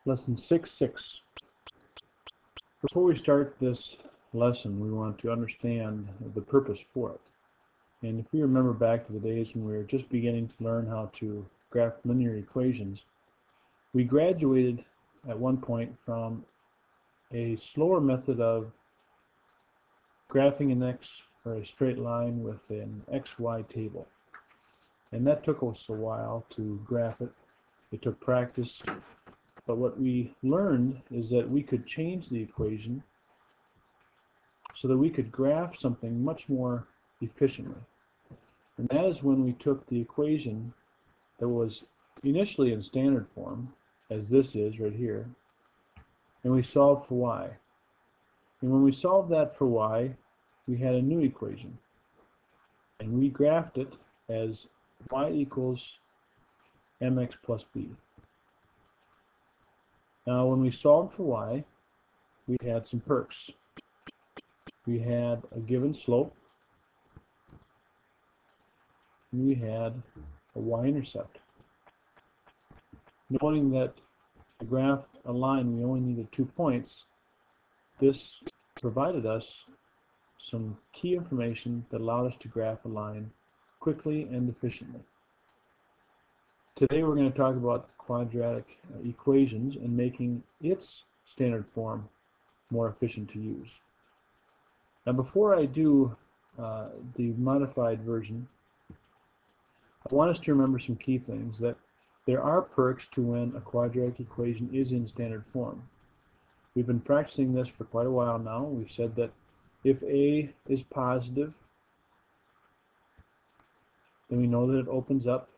Lesson 6.6. Before we start this lesson, we want to understand the purpose for it. And if we remember back to the days when we were just beginning to learn how to graph linear equations, we graduated at one point from a slower method of graphing an x or a straight line with an xy table. And that took us a while to graph it. It took practice. But what we learned is that we could change the equation so that we could graph something much more efficiently. And that is when we took the equation that was initially in standard form, as this is right here, and we solved for y. And when we solved that for y, we had a new equation. And we graphed it as y equals mx plus b. Now, when we solved for y, we had some perks. We had a given slope. And we had a y-intercept. Noting that to graph a line we only needed 2 points, this provided us some key information that allowed us to graph a line quickly and efficiently. Today we're going to talk about quadratic equations and making its standard form more efficient to use. Now, before I do the modified version, I want us to remember some key things, that there are perks to when a quadratic equation is in standard form. We've been practicing this for quite a while now. We've said that if A is positive, then we know that it opens up.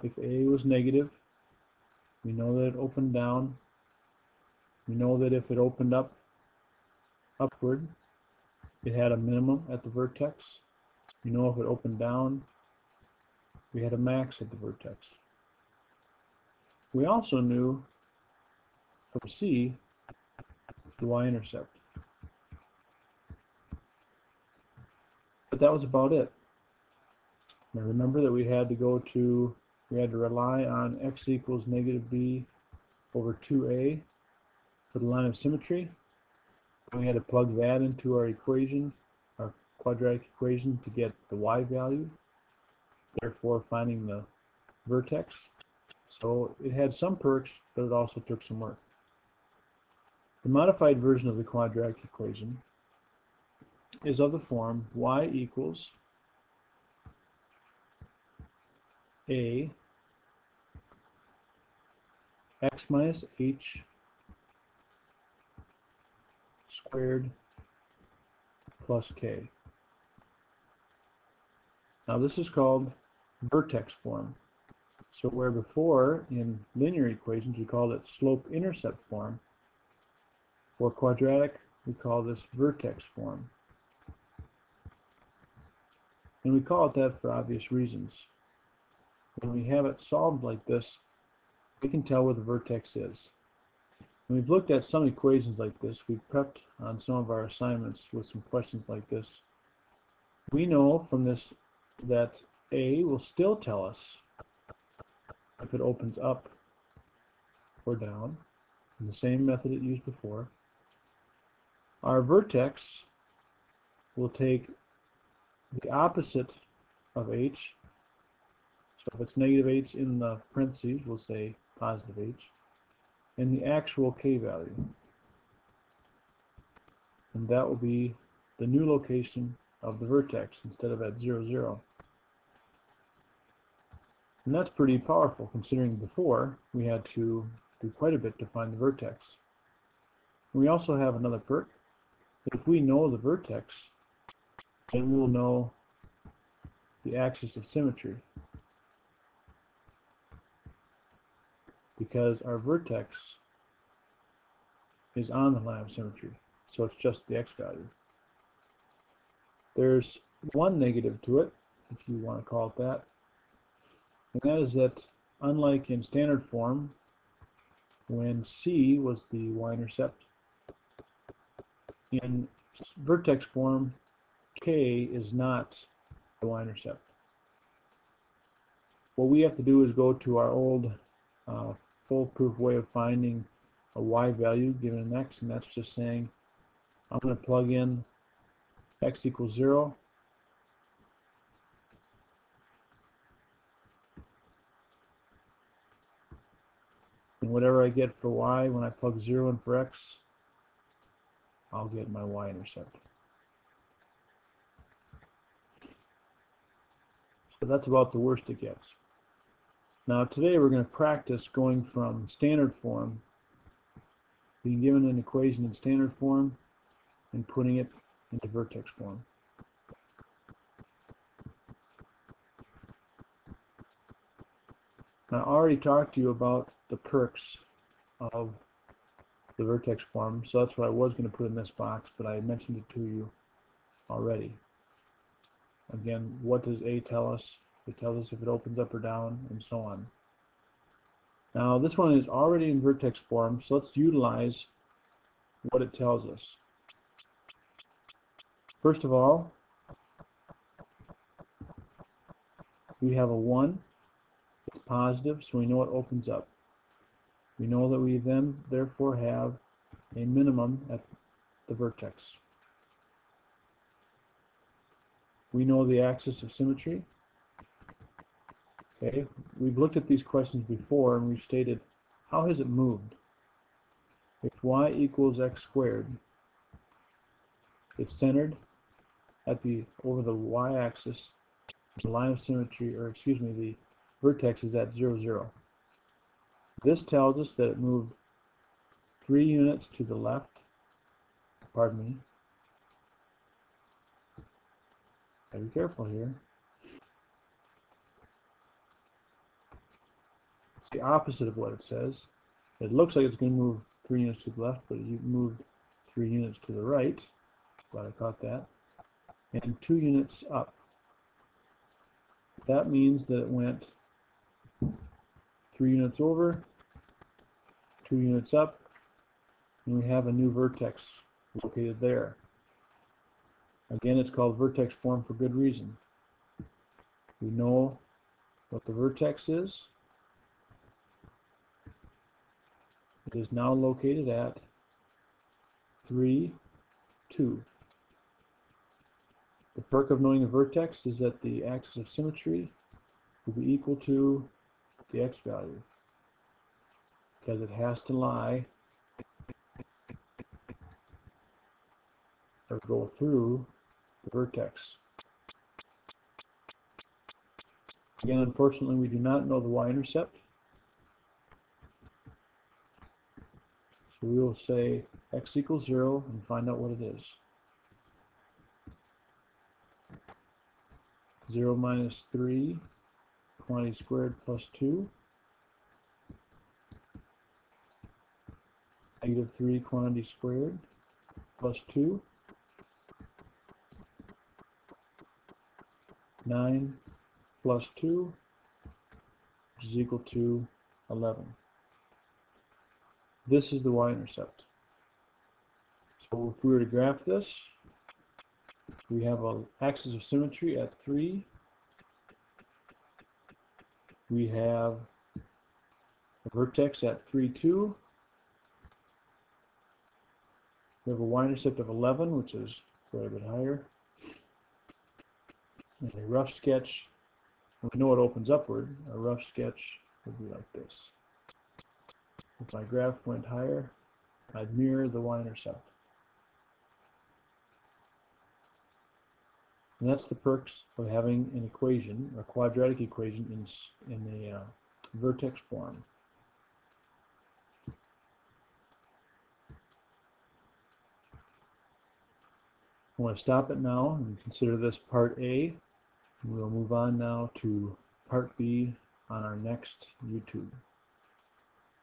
If A was negative, we know that it opened down. We know that if it opened up upward, it had a minimum at the vertex. We know if it opened down, we had a max at the vertex. We also knew from C the y-intercept. But that was about it. Now remember that we had to rely on x equals negative b over 2a for the line of symmetry. And we had to plug that into our equation, our quadratic equation, to get the y value, therefore finding the vertex. So it had some perks, but it also took some work. The modified version of the quadratic equation is of the form y equals a x minus h squared plus k. Now this is called vertex form. So where before in linear equations we called it slope-intercept form, for quadratic we call this vertex form. And we call it that for obvious reasons. When we have it solved like this, we can tell where the vertex is. And we've looked at some equations like this. We've prepped on some of our assignments with some questions like this. We know from this that A will still tell us if it opens up or down, in the same method it used before. Our vertex will take the opposite of h. So if it's negative h in the parentheses, we'll say positive h, and the actual k value. And that will be the new location of the vertex instead of at 0, 0. And that's pretty powerful, considering before we had to do quite a bit to find the vertex. And we also have another perk. If we know the vertex, then we'll know the axis of symmetry, because our vertex is on the line of symmetry, so it's just the x value. There's one negative to it, if you want to call it that, and that is that unlike in standard form, when C was the y-intercept, in vertex form, K is not the y-intercept. What we have to do is go to our old foolproof way of finding a y value given an x, and that's just saying I'm going to plug in x equals 0, and whatever I get for y, when I plug 0 in for x, I'll get my y-intercept. So that's about the worst it gets. Now today we're going to practice going from standard form, being given an equation in standard form, and putting it into vertex form. Now, I already talked to you about the perks of the vertex form, so that's what I was going to put in this box, but I mentioned it to you already. Again, what does A tell us? It tells us if it opens up or down, and so on. Now, this one is already in vertex form, so let's utilize what it tells us. First of all, we have a 1. It's positive, so we know it opens up. We know that we then therefore have a minimum at the vertex. We know the axis of symmetry. Okay, we've looked at these questions before, and we've stated, how has it moved? If y equals x squared, it's centered at over the y-axis. The line of symmetry, or excuse me, the vertex is at 0, 0. This tells us that it moved 3 units to the left. Pardon me. Gotta be careful here. It's the opposite of what it says. It looks like it's going to move 3 units to the left, but it moved 3 units to the right. Glad I caught that. And 2 units up. That means that it went 3 units over, 2 units up, and we have a new vertex located there. Again, it's called vertex form for good reason. We know what the vertex is. It is now located at 3, 2. The perk of knowing the vertex is that the axis of symmetry will be equal to the x value, because it has to lie or go through the vertex. Again, unfortunately, we do not know the y-intercept, so we will say x equals 0 and find out what it is. 0 minus 3, quantity squared, plus 2. Negative 3 quantity squared, plus 2. 9 plus 2, which is equal to 11. This is the y-intercept. So if we were to graph this, we have an axis of symmetry at 3. We have a vertex at 3, 2. We have a y-intercept of 11, which is quite a bit higher. And a rough sketch, we know it opens upward. A rough sketch would be like this. If my graph went higher, I'd mirror the y-intercept. And that's the perks of having an equation, a quadratic equation, in the vertex form. I want to stop it now and consider this part A. We'll move on now to part B on our next YouTube.